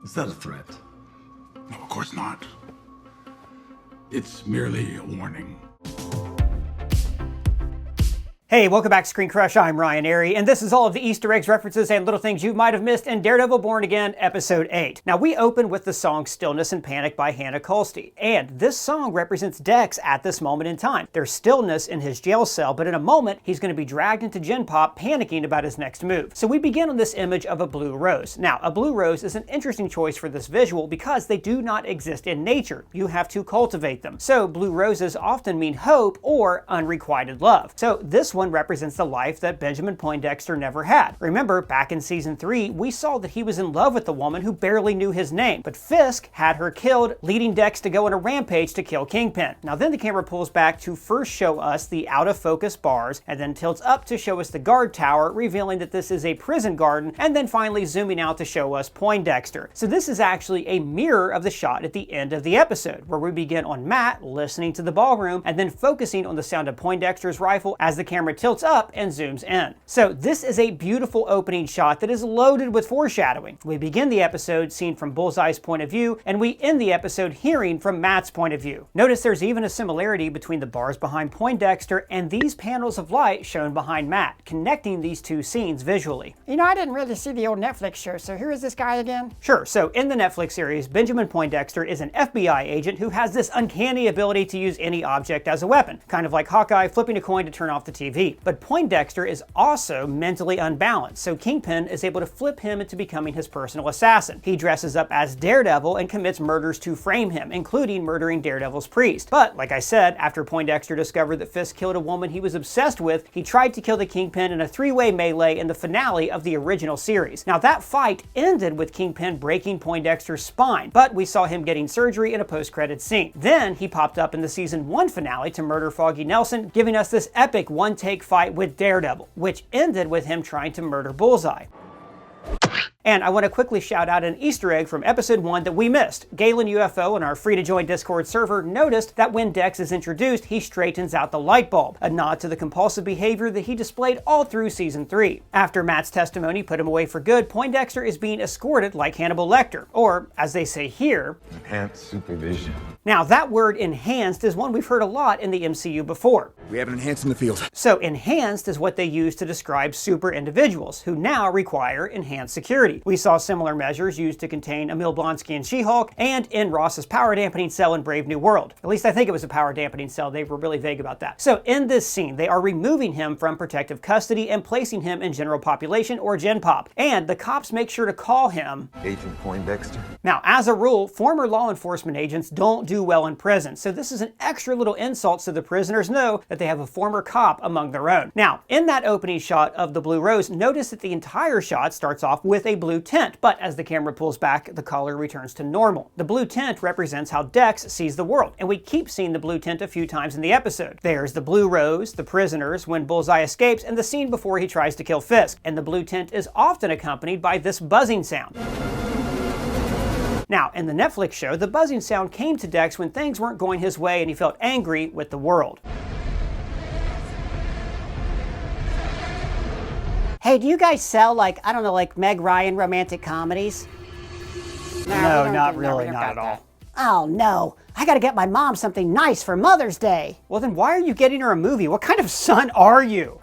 Is that a threat? No, of course not. It's merely a warning. Hey, welcome back to ScreenCrush. I'm Ryan Airy, and this is all of the Easter eggs, references, and little things you might have missed in Daredevil Born Again, Episode 8. Now, we open with the song Stillness and Panic by Hannah Colsty, and this song represents Dex at this moment in time. There's stillness in his jail cell, but in a moment, he's going to be dragged into Gen Pop, panicking about his next move. So we begin on this image of a blue rose. Now, a blue rose is an interesting choice for this visual because they do not exist in nature. You have to cultivate them. So blue roses often mean hope or unrequited love. So this one represents the life that Benjamin Poindexter never had. Remember, back in season 3, we saw that he was in love with the woman who barely knew his name, but Fisk had her killed, leading Dex to go on a rampage to kill Kingpin. Now then the camera pulls back to first show us the out of focus bars, and then tilts up to show us the guard tower, revealing that this is a prison garden, and then finally zooming out to show us Poindexter. So this is actually a mirror of the shot at the end of the episode, where we begin on Matt listening to the ballroom, and then focusing on the sound of Poindexter's rifle as the camera tilts up and zooms in. So this is a beautiful opening shot that is loaded with foreshadowing. We begin the episode seen from Bullseye's point of view, and we end the episode hearing from Matt's point of view. Notice there's even a similarity between the bars behind Poindexter and these panels of light shown behind Matt, connecting these two scenes visually. You know, I didn't really see the old Netflix show, so who is this guy again? Sure, so in the Netflix series, Benjamin Poindexter is an FBI agent who has this uncanny ability to use any object as a weapon, kind of like Hawkeye flipping a coin to turn off the TV. But Poindexter is also mentally unbalanced, so Kingpin is able to flip him into becoming his personal assassin. He dresses up as Daredevil and commits murders to frame him, including murdering Daredevil's priest. But, like I said, after Poindexter discovered that Fisk killed a woman he was obsessed with, he tried to kill the Kingpin in a three-way melee in the finale of the original series. Now, that fight ended with Kingpin breaking Poindexter's spine, but we saw him getting surgery in a post-credits scene. Then, he popped up in the season 1 finale to murder Foggy Nelson, giving us this epic one-take fight with Daredevil, which ended with him trying to murder Bullseye. And I want to quickly shout out an Easter egg from episode 1 that we missed. Galen UFO on our free-to-join Discord server noticed that when Dex is introduced, he straightens out the light bulb, a nod to the compulsive behavior that he displayed all through season 3. After Matt's testimony put him away for good, Poindexter is being escorted like Hannibal Lecter, or, as they say here, Enhanced supervision. Now that word enhanced is one we've heard a lot in the MCU before. We have an enhanced in the field. So enhanced is what they use to describe super individuals, who now require enhanced security. We saw similar measures used to contain Emil Blonsky in She-Hulk, and in Ross's power dampening cell in Brave New World. At least I think it was a power dampening cell, they were really vague about that. So in this scene, they are removing him from protective custody and placing him in general population or Gen Pop. And the cops make sure to call him Agent Poindexter. Now, as a rule, former law enforcement agents don't do well in prison, so this is an extra little insult so the prisoners know that they have a former cop among their own. Now, in that opening shot of the blue rose, notice that the entire shot starts off with a blue tint, but as the camera pulls back, the color returns to normal. The blue tint represents how Dex sees the world, and we keep seeing the blue tint a few times in the episode. There's the blue rose, the prisoners, when Bullseye escapes, and the scene before he tries to kill Fisk. And the blue tint is often accompanied by this buzzing sound. Now, in the Netflix show, the buzzing sound came to Dex when things weren't going his way and he felt angry with the world. Hey, do you guys sell, like, I don't know, like Meg Ryan romantic comedies? No, not really, not at all. Oh, no. I gotta get my mom something nice for Mother's Day. Well, then why are you getting her a movie? What kind of son are you?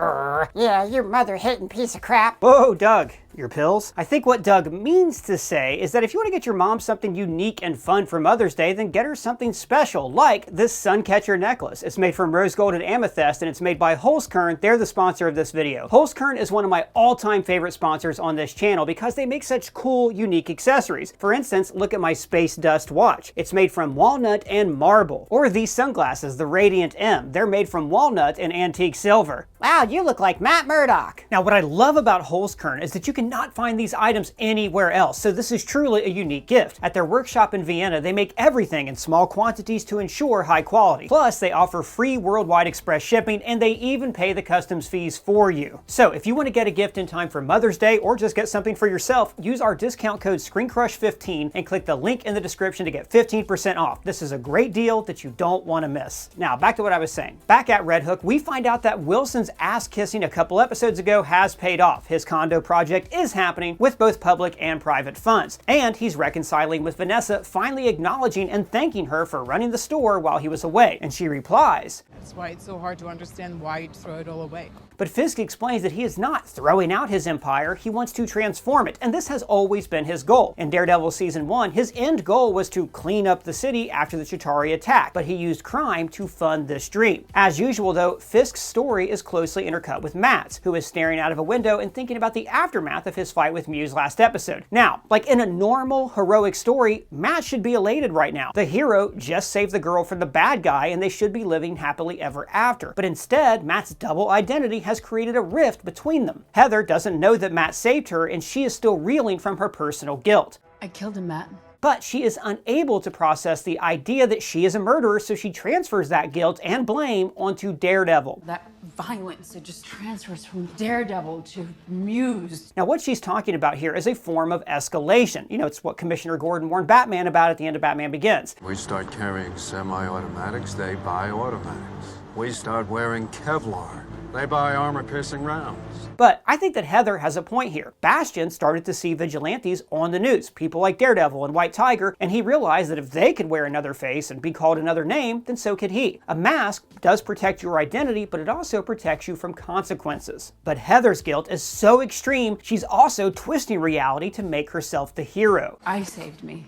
Yeah, you mother-hating piece of crap. Whoa, Doug. Your pills? I think what Doug means to say is that if you want to get your mom something unique and fun for Mother's Day, then get her something special, like this Suncatcher necklace. It's made from rose gold and amethyst, and it's made by Holzkern. They're the sponsor of this video. Holzkern is one of my all-time favorite sponsors on this channel because they make such cool, unique accessories. For instance, look at my Space Dust watch. It's made from walnut and marble. Or these sunglasses, the Radiant M. They're made from walnut and antique silver. Wow, you look like Matt Murdock. Now, what I love about Holzkern is that you cannot find these items anywhere else, so this is truly a unique gift. At their workshop in Vienna, they make everything in small quantities to ensure high quality. Plus, they offer free worldwide express shipping, and they even pay the customs fees for you. So, if you want to get a gift in time for Mother's Day, or just get something for yourself, use our discount code ScreenCrush15 and click the link in the description to get 15% off. This is a great deal that you don't want to miss. Now, back to what I was saying. Back at Red Hook, we find out that Wilson's ass-kissing a couple episodes ago has paid off. His condo project is happening with both public and private funds. And he's reconciling with Vanessa, finally acknowledging and thanking her for running the store while he was away. And she replies, "That's why it's so hard to understand why you'd throw it all away." But Fisk explains that he is not throwing out his empire, he wants to transform it, and this has always been his goal. In Daredevil Season 1, his end goal was to clean up the city after the Chitauri attack, but he used crime to fund this dream. As usual though, Fisk's story is closely intercut with Matt's, who is staring out of a window and thinking about the aftermath of his fight with Muse last episode. Now, like in a normal, heroic story, Matt should be elated right now. The hero just saved the girl from the bad guy and they should be living happily ever after. But instead, Matt's double identity has created a rift between them. Heather doesn't know that Matt saved her and she is still reeling from her personal guilt. "I killed him, Matt." But she is unable to process the idea that she is a murderer, so she transfers that guilt and blame onto Daredevil. That violence, it just transfers from Daredevil to Muse. Now what she's talking about here is a form of escalation. You know, it's what Commissioner Gordon warned Batman about at the end of Batman Begins. We start carrying semi-automatics, they buy automatics. We start wearing Kevlar, they buy armor-piercing rounds. But I think that Heather has a point here. Bastion started to see vigilantes on the news, people like Daredevil and White Tiger, and he realized that if they could wear another face and be called another name, then so could he. A mask does protect your identity, but it also protects you from consequences. But Heather's guilt is so extreme, she's also twisting reality to make herself the hero. I saved me.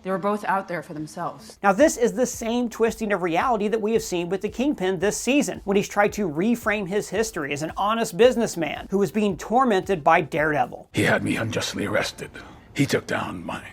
They were both out there for themselves. Now this is the same twisting of reality that we have seen with the Kingpin this season, when he's tried to reframe his history as an honest businessman who was being tormented by Daredevil. He had me unjustly arrested. He took down my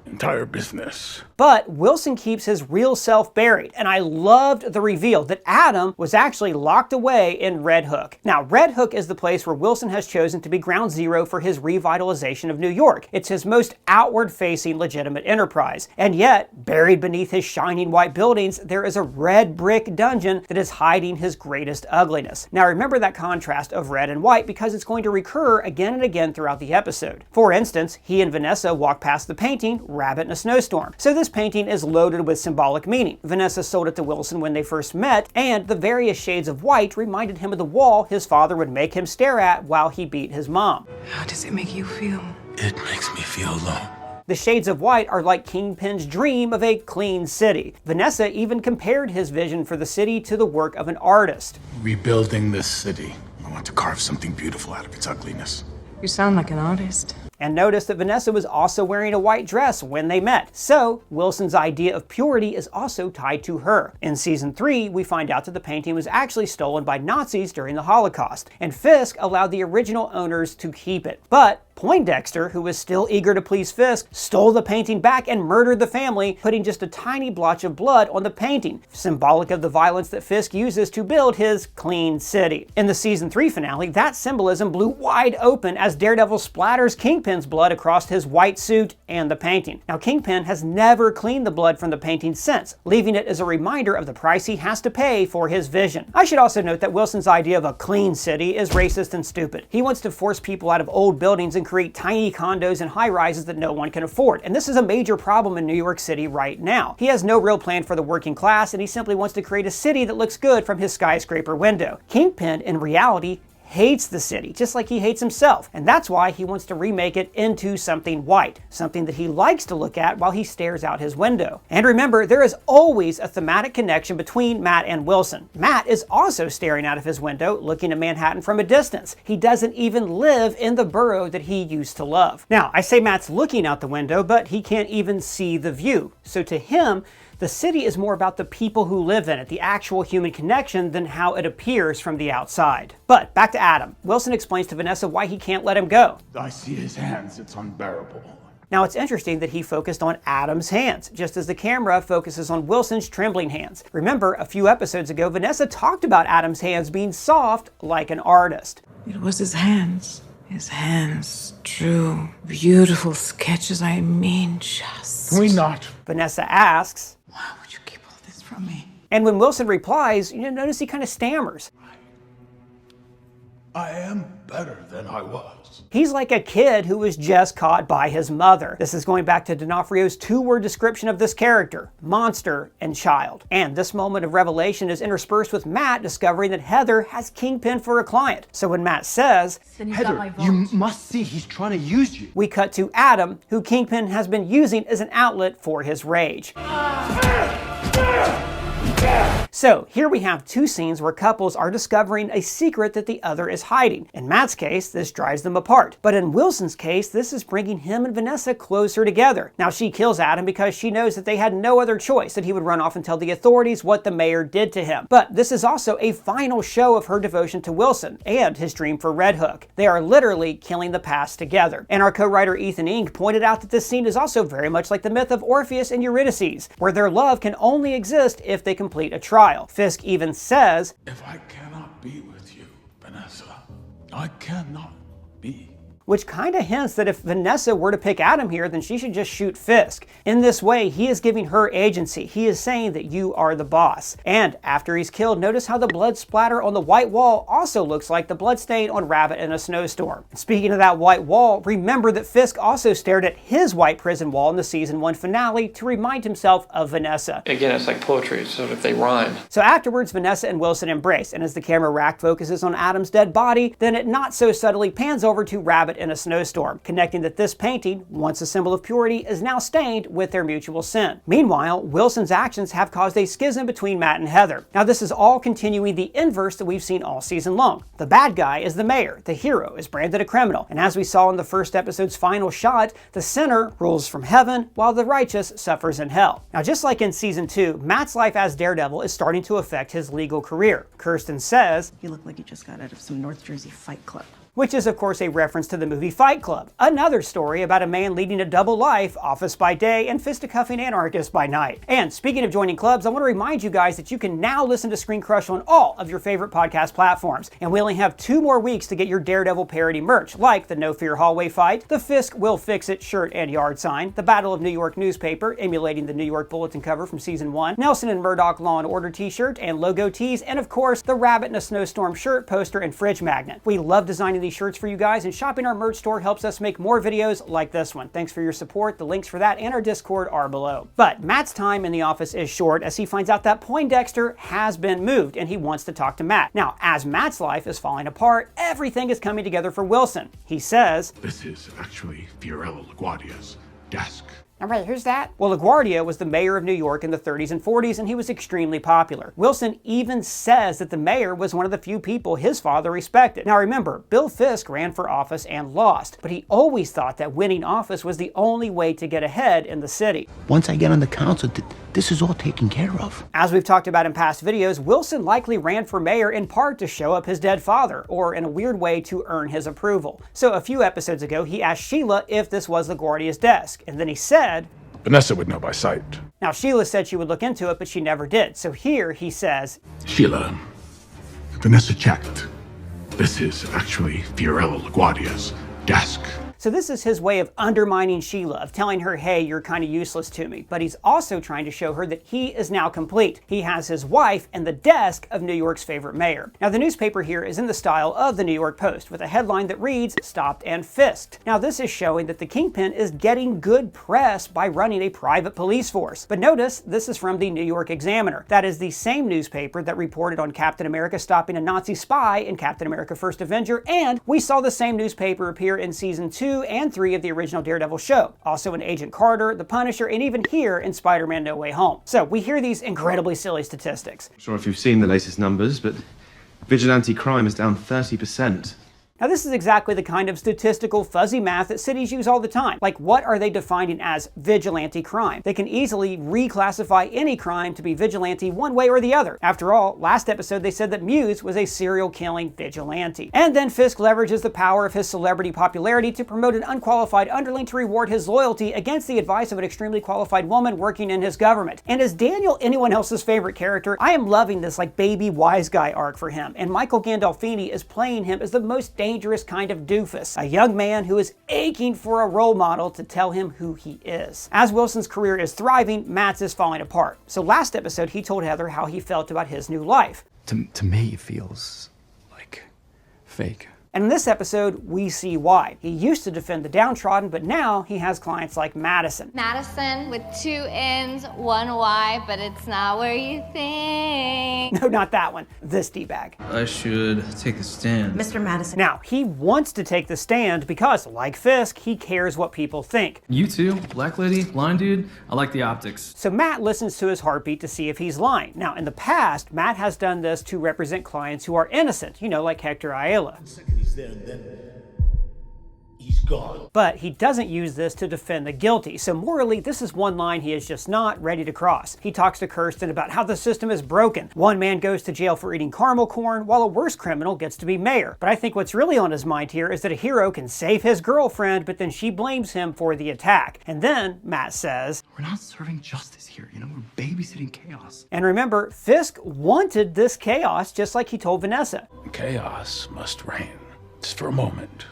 entire business. But Wilson keeps his real self buried, and I loved the reveal that Adam was actually locked away in Red Hook. Now, Red Hook is the place where Wilson has chosen to be ground zero for his revitalization of New York. It's his most outward-facing legitimate enterprise. And yet, buried beneath his shining white buildings, there is a red brick dungeon that is hiding his greatest ugliness. Now, remember that contrast of red and white because it's going to recur again and again throughout the episode. For instance, he and Vanessa walk past the painting, Rabbit in a Snowstorm. So this painting is loaded with symbolic meaning. Vanessa sold it to Wilson when they first met, and the various shades of white reminded him of the wall his father would make him stare at while he beat his mom. How does it make you feel? It makes me feel low. The shades of white are like Kingpin's dream of a clean city. Vanessa even compared his vision for the city to the work of an artist. Rebuilding this city. I want to carve something beautiful out of its ugliness. You sound like an artist. And notice that Vanessa was also wearing a white dress when they met. So Wilson's idea of purity is also tied to her. In season 3, we find out that the painting was actually stolen by Nazis during the Holocaust, and Fisk allowed the original owners to keep it. But Po Dexter, who was still eager to please Fisk, stole the painting back and murdered the family, putting just a tiny blotch of blood on the painting, symbolic of the violence that Fisk uses to build his clean city. In the season 3 finale, that symbolism blew wide open as Daredevil splatters Kingpin's blood across his white suit and the painting. Now, Kingpin has never cleaned the blood from the painting since, leaving it as a reminder of the price he has to pay for his vision. I should also note that Wilson's idea of a clean city is racist and stupid. He wants to force people out of old buildings and create tiny condos and high-rises that no one can afford. And this is a major problem in New York City right now. He has no real plan for the working class, and he simply wants to create a city that looks good from his skyscraper window. Kingpin, in reality, hates the city, just like he hates himself. And that's why he wants to remake it into something white, something that he likes to look at while he stares out his window. And remember, there is always a thematic connection between Matt and Wilson. Matt is also staring out of his window, looking at Manhattan from a distance. He doesn't even live in the borough that he used to love. Now, I say Matt's looking out the window, but he can't even see the view. So to him, the city is more about the people who live in it, the actual human connection, than how it appears from the outside. But back to Adam. Wilson explains to Vanessa why he can't let him go. I see his hands, it's unbearable. Now, it's interesting that he focused on Adam's hands, just as the camera focuses on Wilson's trembling hands. Remember, a few episodes ago, Vanessa talked about Adam's hands being soft like an artist. It was his hands. His hands drew beautiful sketches. I mean, just... Can we not? Vanessa asks, Why would you keep all this from me? and when Wilson replies, notice he kind of stammers. I am better than I was. He's like a kid who was just caught by his mother. This is going back to D'Onofrio's two-word description of this character: monster and child. And this moment of revelation is interspersed with Matt discovering that Heather has Kingpin for a client. So when Matt says, Heather, you must see he's trying to use you. we cut to Adam, who Kingpin has been using as an outlet for his rage. So here we have two scenes where couples are discovering a secret that the other is hiding. In Matt's case, this drives them apart. But in Wilson's case, this is bringing him and Vanessa closer together. Now she kills Adam because she knows that they had no other choice, that he would run off and tell the authorities what the mayor did to him. But this is also a final show of her devotion to Wilson and his dream for Red Hook. They are literally killing the past together. And our co-writer Ethan Ink pointed out that this scene is also very much like the myth of Orpheus and Eurydice, where their love can only exist if they complete a trial. Fisk even says, If I cannot be with you, Vanessa, I cannot be. which kind of hints that if Vanessa were to pick Adam here, then she should just shoot Fisk. In this way, he is giving her agency. He is saying that you are the boss. And after he's killed, notice how the blood splatter on the white wall also looks like the blood stain on Rabbit in a Snowstorm. Speaking of that white wall, remember that Fisk also stared at his white prison wall in the season 1 finale to remind himself of Vanessa. Again, it's like poetry, it's sort of they rhyme. So afterwards, Vanessa and Wilson embrace, and as the camera rack focuses on Adam's dead body, then it not so subtly pans over to Rabbit in a Snowstorm, connecting that this painting, once a symbol of purity, is now stained with their mutual sin. Meanwhile, Wilson's actions have caused a schism between Matt and Heather. Now this is all continuing the inverse that we've seen all season long. The bad guy is the mayor, the hero is branded a criminal, and as we saw in the first episode's final shot, the sinner rules from heaven while the righteous suffers in hell. Now just like in season 2, Matt's life as Daredevil is starting to affect his legal career. Kirsten says, "You look like you just got out of some North Jersey fight club." Which is of course a reference to the movie Fight Club, another story about a man leading a double life, office by day and fisticuffing anarchist by night. And speaking of joining clubs, I want to remind you guys that you can now listen to ScreenCrush on all of your favorite podcast platforms. And we only have 2 more weeks to get your Daredevil parody merch, like the No Fear hallway fight, the Fisk Will Fix It shirt and yard sign, the Battle of New York newspaper, emulating the New York Bulletin cover from season 1, Nelson and Murdoch Law and Order t-shirt and logo tees, and of course, the Rabbit in a Snowstorm shirt, poster, and fridge magnet. We love designing these shirts for you guys, and shopping our merch store helps us make more videos like this one. Thanks for your support. The links for that and our Discord are below. But Matt's time in the office is short as he finds out that Po Dexter has been moved and he wants to talk to Matt. Now, as Matt's life is falling apart, everything is coming together for Wilson. He says, This is actually Fiorello LaGuardia's desk. All right, who's that? well, LaGuardia was the mayor of New York in the 30s and 40s, and he was extremely popular. Wilson even says that the mayor was one of the few people his father respected. Now remember, Bill Fisk ran for office and lost, but he always thought that winning office was the only way to get ahead in the city. Once I get on the council, this is all taken care of. As we've talked about in past videos, Wilson likely ran for mayor in part to show up his dead father, or in a weird way to earn his approval. So a few episodes ago, he asked Sheila if this was LaGuardia's desk, and then he said, Vanessa would know by sight. now Sheila said she would look into it, but she never did. So here he says, Sheila, Vanessa checked. This is actually Fiorello LaGuardia's desk. So this is his way of undermining Sheila, of telling her, hey, you're kind of useless to me. But he's also trying to show her that he is now complete. He has his wife and the desk of New York's favorite mayor. Now the newspaper here is in the style of the New York Post, with a headline that reads, "Stopped and Fisked." Now this is showing that the Kingpin is getting good press by running a private police force. But notice, this is from the New York Examiner. That is the same newspaper that reported on Captain America stopping a Nazi spy in Captain America First Avenger, and we saw the same newspaper appear in season 2 and 3 of the original Daredevil show, also in Agent Carter, The Punisher, and even here in Spider-Man No Way Home. So we hear these incredibly silly statistics. I'm not sure if you've seen the latest numbers, but vigilante crime is down 30%. Now this is exactly the kind of statistical fuzzy math that cities use all the time. Like, what are they defining as vigilante crime? They can easily reclassify any crime to be vigilante one way or the other. After all, last episode they said that Muse was a serial killing vigilante. And then Fisk leverages the power of his celebrity popularity to promote an unqualified underling to reward his loyalty against the advice of an extremely qualified woman working in his government. And is Daniel anyone else's favorite character? I am loving this like baby wise guy arc for him, and Michael Gandolfini is playing him as the most dangerous kind of doofus, a young man who is aching for a role model to tell him who he is. As Wilson's career is thriving, Matt's is falling apart. So last episode he told Heather how he felt about his new life. To me, it feels like fake. And in this episode, we see why. He used to defend the downtrodden, but now he has clients like Madison. Madison with 2 N's, 1 Y, but it's not where you think. No, not that one. This D-bag. I should take the stand. Mr. Madison. Now, he wants to take the stand because, like Fisk, he cares what people think. You too? Black lady? Blind dude? I like the optics. So Matt listens to his heartbeat to see if he's lying. Now, in the past, Matt has done this to represent clients who are innocent, like Hector Ayala. The second he's there, then he's gone. But he doesn't use this to defend the guilty, so morally, this is one line he is just not ready to cross. He talks to Kirsten about how the system is broken. One man goes to jail for eating caramel corn, while a worse criminal gets to be mayor. But I think what's really on his mind here is that a hero can save his girlfriend, but then she blames him for the attack. And then, Matt says, we're not serving justice here, we're babysitting chaos. And remember, Fisk wanted this chaos, just like he told Vanessa. Chaos must reign, just for a moment,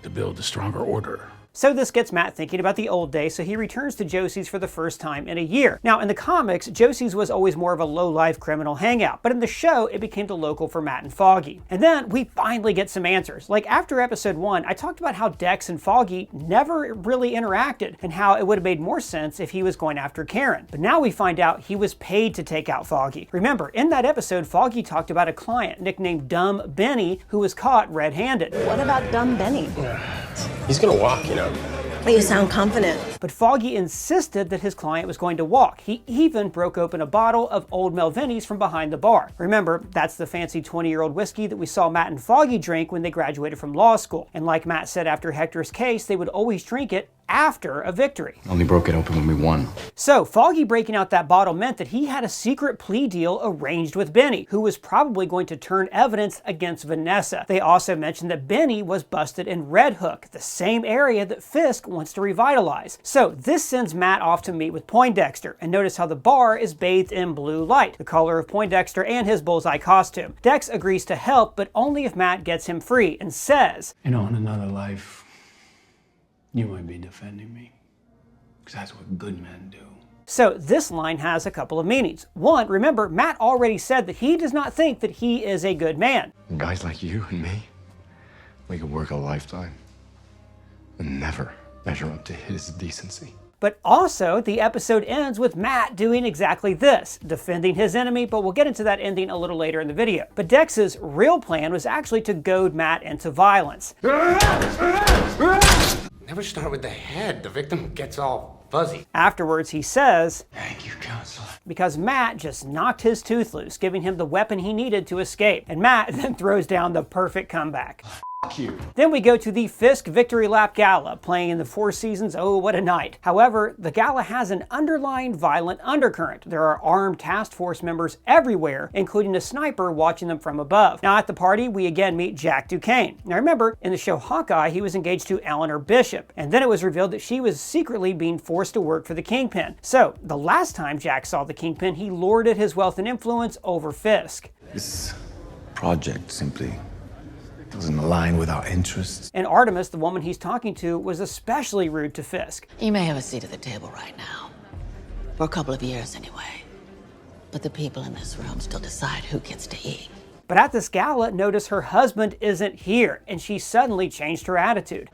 to build a stronger order. So this gets Matt thinking about the old days, so he returns to Josie's for the first time in a year. Now, in the comics, Josie's was always more of a low-life criminal hangout, but in the show, it became the local for Matt and Foggy. And then we finally get some answers. Like after episode 1, I talked about how Dex and Foggy never really interacted, and how it would have made more sense if he was going after Karen. But now we find out he was paid to take out Foggy. Remember, in that episode, Foggy talked about a client nicknamed Dumb Benny who was caught red-handed. What about Dumb Benny? He's gonna walk, You sound confident. But Foggy insisted that his client was going to walk. He even broke open a bottle of Old Melvinny's from behind the bar. Remember, that's the fancy 20-year-old whiskey that we saw Matt and Foggy drink when they graduated from law school. And like Matt said after Hector's case, they would always drink it after a victory. Only broke it open when we won. So Foggy breaking out that bottle meant that he had a secret plea deal arranged with Benny, who was probably going to turn evidence against Vanessa. They also mentioned that Benny was busted in Red Hook, the same area that Fisk wants to revitalize. So this sends Matt off to meet with Po Dexter, and notice how the bar is bathed in blue light, the color of Po Dexter and his Bullseye costume. Dex agrees to help, but only if Matt gets him free, and says, in another life, you might be defending me, because that's what good men do. So this line has a couple of meanings. One, remember, Matt already said that he does not think that he is a good man. Guys like you and me, we could work a lifetime and never measure up to his decency. But also, the episode ends with Matt doing exactly this, defending his enemy, but we'll get into that ending a little later in the video. But Dex's real plan was actually to goad Matt into violence. Never start with the head. The victim gets all fuzzy. Afterwards, he says, thank you, counselor. Because Matt just knocked his tooth loose, giving him the weapon he needed to escape. And Matt then throws down the perfect comeback. You. Then we go to the Fisk Victory Lap Gala, playing in the Four Seasons Oh What a Night. However, the gala has an underlying violent undercurrent. There are armed task force members everywhere, including a sniper watching them from above. Now at the party, we again meet Jack Duquesne. Now remember, in the show Hawkeye, he was engaged to Eleanor Bishop, and then it was revealed that she was secretly being forced to work for the Kingpin. So, the last time Jack saw the Kingpin, he lorded his wealth and influence over Fisk. This project simply doesn't align with our interests. And Artemis, the woman he's talking to, was especially rude to Fisk. You may have a seat at the table right now. For a couple of years anyway. But the people in this room still decide who gets to eat. But at this gala, notice her husband isn't here, and she suddenly changed her attitude.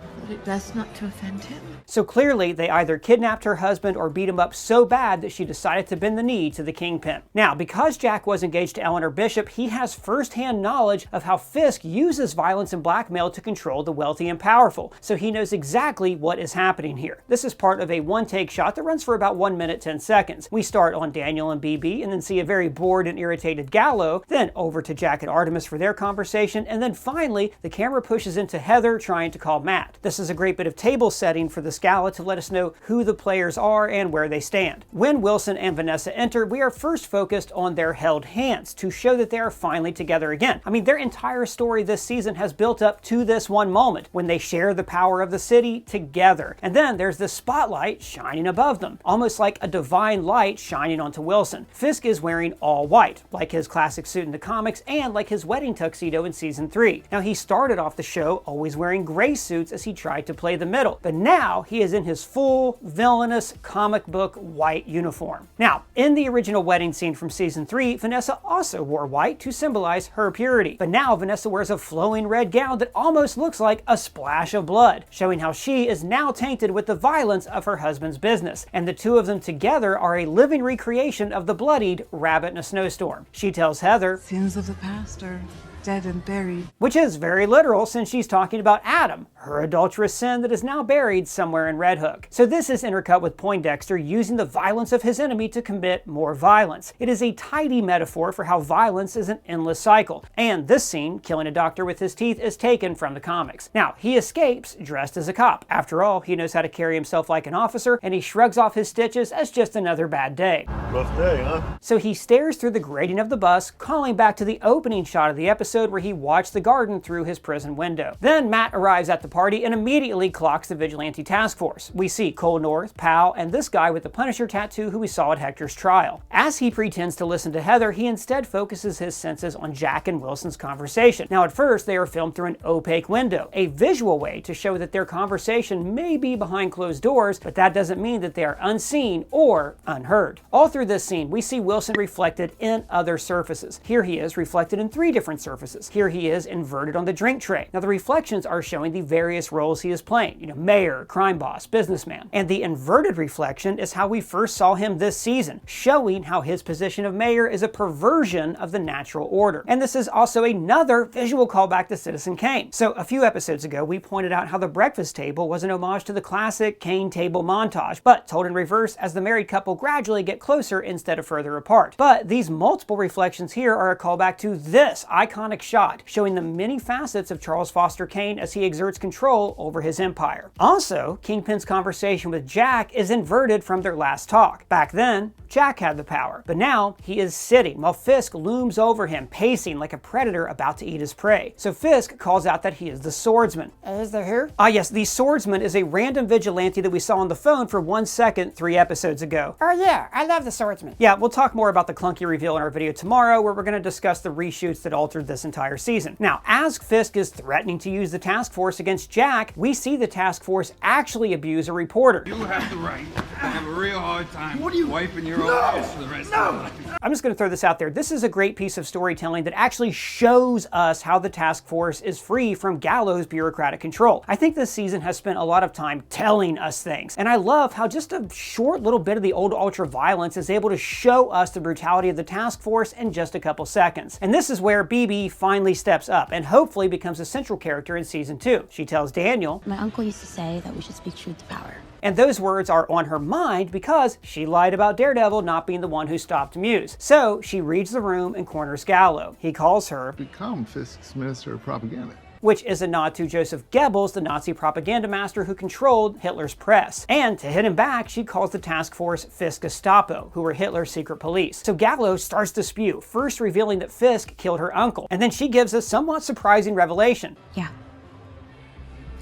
That's not to offend him. So clearly, they either kidnapped her husband or beat him up so bad that she decided to bend the knee to the Kingpin. Now, because Jack was engaged to Eleanor Bishop, he has first-hand knowledge of how Fisk uses violence and blackmail to control the wealthy and powerful, so he knows exactly what is happening here. This is part of a one-take shot that runs for about 1 minute 10 seconds. We start on Daniel and BB, and then see a very bored and irritated Gallo, then over to Jack and Artemis for their conversation, and then finally, the camera pushes into Heather trying to call Matt. This is a great bit of table setting for this gala to let us know who the players are and where they stand. When Wilson and Vanessa enter, we are first focused on their held hands to show that they are finally together again. I mean, their entire story this season has built up to this one moment when they share the power of the city together. And then there's the spotlight shining above them, almost like a divine light shining onto Wilson. Fisk is wearing all white, like his classic suit in the comics and again like his wedding tuxedo in season 3. Now, he started off the show always wearing gray suits as he tried to play the middle, but now he is in his full villainous comic book white uniform. Now, in the original wedding scene from season 3, Vanessa also wore white to symbolize her purity, but now Vanessa wears a flowing red gown that almost looks like a splash of blood, showing how she is now tainted with the violence of her husband's business, and the two of them together are a living recreation of the bloodied rabbit in a snowstorm. She tells Heather, "Sins of the past are dead and buried," which is very literal since she's talking about Adam, her adulterous sin that is now buried somewhere in Red Hook. So this is intercut with Po Dexter using the violence of his enemy to commit more violence. It is a tidy metaphor for how violence is an endless cycle, and this scene, killing a doctor with his teeth, is taken from the comics. Now, he escapes dressed as a cop. After all, he knows how to carry himself like an officer, and he shrugs off his stitches as just another bad day. Rough day, huh? So he stares through the grating of the bus, calling back to the opening shot of the episode where he watched the garden through his prison window. Then Matt arrives at the party and immediately clocks the vigilante task force. We see Cole North, Powell, and this guy with the Punisher tattoo who we saw at Hector's trial. As he pretends to listen to Heather, he instead focuses his senses on Jack and Wilson's conversation. Now, at first, they are filmed through an opaque window, a visual way to show that their conversation may be behind closed doors, but that doesn't mean that they are unseen or unheard. All through this scene, we see Wilson reflected in other surfaces. Here he is reflected in 3 different surfaces. Here he is inverted on the drink tray. Now, the reflections are showing the various roles he is playing. Mayor, crime boss, businessman. And the inverted reflection is how we first saw him this season, showing how his position of mayor is a perversion of the natural order. And this is also another visual callback to Citizen Kane. So a few episodes ago, we pointed out how the breakfast table was an homage to the classic Kane table montage, but told in reverse as the married couple gradually get closer instead of further apart. But these multiple reflections here are a callback to this iconic shot, showing the many facets of Charles Foster Kane as he exerts control over his empire. Also, Kingpin's conversation with Jack is inverted from their last talk. Back then, Jack had the power, but now he is sitting while Fisk looms over him, pacing like a predator about to eat his prey. So Fisk calls out that he is the swordsman. Is there here? Yes, the swordsman is a random vigilante that we saw on the phone for 1 second 3 episodes ago. Oh yeah, I love the swordsman. Yeah, we'll talk more about the clunky reveal in our video tomorrow, where we're going to discuss the reshoots that altered this entire season. Now, as Fisk is threatening to use the task force against Jack, we see the task force actually abuse a reporter. You have the right to have a real hard time wiping your own ass for the rest of your life. I'm just going to throw this out there. This is a great piece of storytelling that actually shows us how the task force is free from Gallo's bureaucratic control. I think this season has spent a lot of time telling us things, and I love how just a short little bit of the old ultra violence is able to show us the brutality of the task force in just a couple seconds. And this is where BB finally steps up and hopefully becomes a central character in season 2. She tells Daniel, My uncle used to say that we should speak truth to power. and those words are on her mind because she lied about Daredevil not being the one who stopped Muse. So she reads the room and corners Gallo. He calls her, Become Fisk's Minister of Propaganda. which is a nod to Joseph Goebbels, the Nazi propaganda master who controlled Hitler's press. And to hit him back, she calls the task force Fisk Gestapo, who were Hitler's secret police. So Gallo starts to spew, first revealing that Fisk killed her uncle, and then she gives a somewhat surprising revelation. Yeah,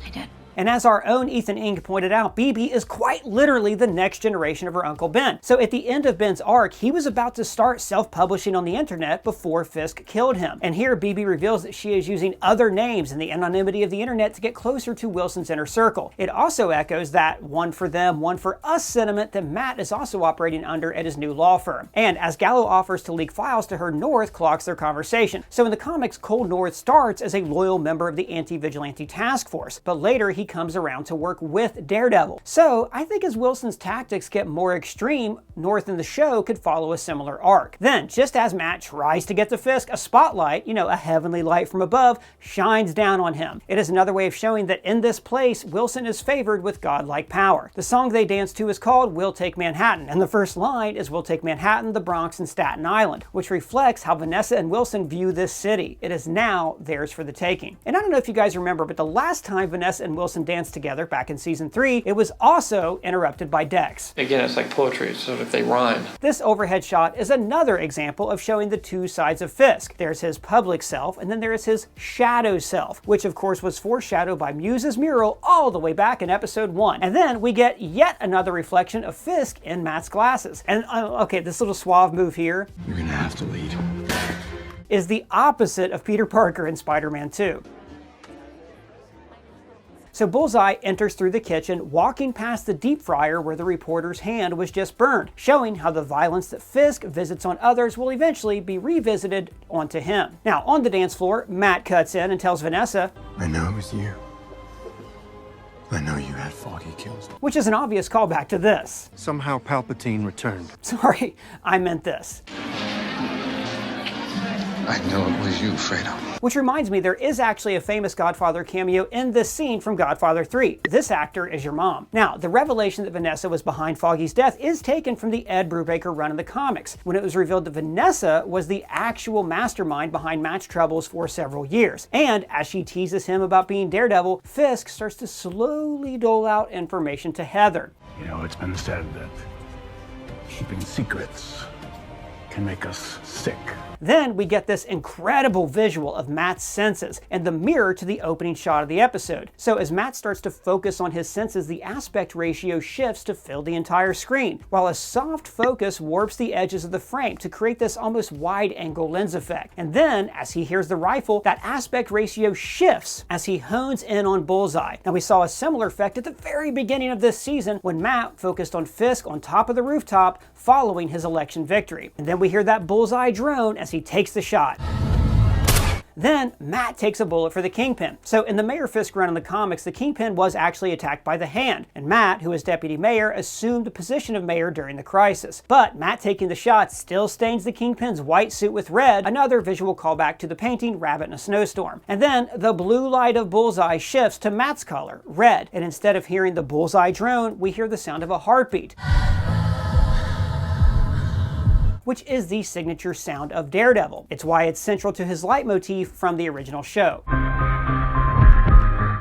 I did. And as our own Ethan Ink pointed out, BB is quite literally the next generation of her Uncle Ben. So at the end of Ben's arc, he was about to start self-publishing on the internet before Fisk killed him. And here BB reveals that she is using other names in the anonymity of the internet to get closer to Wilson's inner circle. It also echoes that one for them, one for us sentiment that Matt is also operating under at his new law firm. And as Gallo offers to leak files to her, North clocks their conversation. So in the comics, Cole North starts as a loyal member of the anti-vigilante task force, but later he comes around to work with Daredevil. So I think as Wilson's tactics get more extreme, North in the show could follow a similar arc. Then, just as Matt tries to get to Fisk, a spotlight, a heavenly light from above, shines down on him. It is another way of showing that in this place, Wilson is favored with godlike power. The song they dance to is called We'll Take Manhattan, and the first line is We'll Take Manhattan, the Bronx, and Staten Island, which reflects how Vanessa and Wilson view this city. It is now theirs for the taking. And I don't know if you guys remember, but the last time Vanessa and Wilson danced together back in season 3, it was also interrupted by Dex. Again, it's like poetry, so if they rhyme. This overhead shot is another example of showing the two sides of Fisk. There's his public self, and then there is his shadow self, which of course was foreshadowed by Muse's mural all the way back in episode 1. And then we get yet another reflection of Fisk in Matt's glasses. And okay, this little suave move here. You're gonna have to lead. is the opposite of Peter Parker in Spider-Man 2. So Bullseye enters through the kitchen, walking past the deep fryer where the reporter's hand was just burned, showing how the violence that Fisk visits on others will eventually be revisited onto him. Now, on the dance floor, Matt cuts in and tells Vanessa, I know it was you. I know you had Foggy killed. which is an obvious callback to this. Somehow Palpatine returned. Sorry, I meant this. I know it was you, Fredo. Which reminds me, there is actually a famous Godfather cameo in this scene from Godfather 3. This actor is your mom. Now, the revelation that Vanessa was behind Foggy's death is taken from the Ed Brubaker run of the comics, when it was revealed that Vanessa was the actual mastermind behind Matt's troubles for several years. And as she teases him about being Daredevil, Fisk starts to slowly dole out information to Heather. You know, it's been said that keeping secrets can make us sick. Then we get this incredible visual of Matt's senses and the mirror to the opening shot of the episode. So as Matt starts to focus on his senses, the aspect ratio shifts to fill the entire screen, while a soft focus warps the edges of the frame to create this almost wide-angle lens effect. And then, as he hears the rifle, that aspect ratio shifts as he hones in on Bullseye. Now, we saw a similar effect at the very beginning of this season when Matt focused on Fisk on top of the rooftop following his election victory. And then we hear that Bullseye drone as he takes the shot. Then Matt takes a bullet for the Kingpin. So in the Mayor Fisk run in the comics, the Kingpin was actually attacked by the Hand, and Matt, who is deputy mayor, assumed the position of mayor during the crisis. But Matt taking the shot still stains the Kingpin's white suit with red, another visual callback to the painting Rabbit in a Snowstorm. And then the blue light of Bullseye shifts to Matt's color, red, and instead of hearing the Bullseye drone, we hear the sound of a heartbeat, which is the signature sound of Daredevil. It's why it's central to his leitmotif from the original show.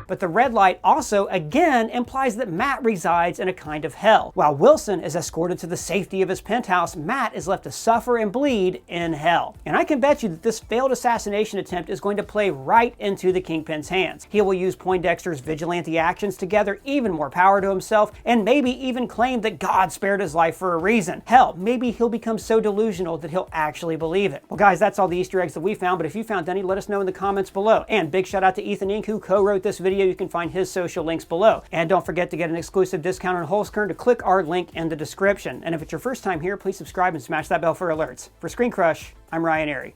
But the red light also, again, implies that Matt resides in a kind of hell. While Wilson is escorted to the safety of his penthouse, Matt is left to suffer and bleed in hell. And I can bet you that this failed assassination attempt is going to play right into the Kingpin's hands. He will use Po Dexter's vigilante actions to gather even more power to himself, and maybe even claim that God spared his life for a reason. Hell, maybe he'll become so delusional that he'll actually believe it. Well guys, that's all the Easter eggs that we found, but if you found any, let us know in the comments below. And big shout out to Ethan Inc., who co-wrote this video. You can find his social links below. And don't forget to get an exclusive discount on Holzkern to click our link in the description. And if it's your first time here, please subscribe and smash that bell for alerts. For ScreenCrush, I'm Ryan Airy.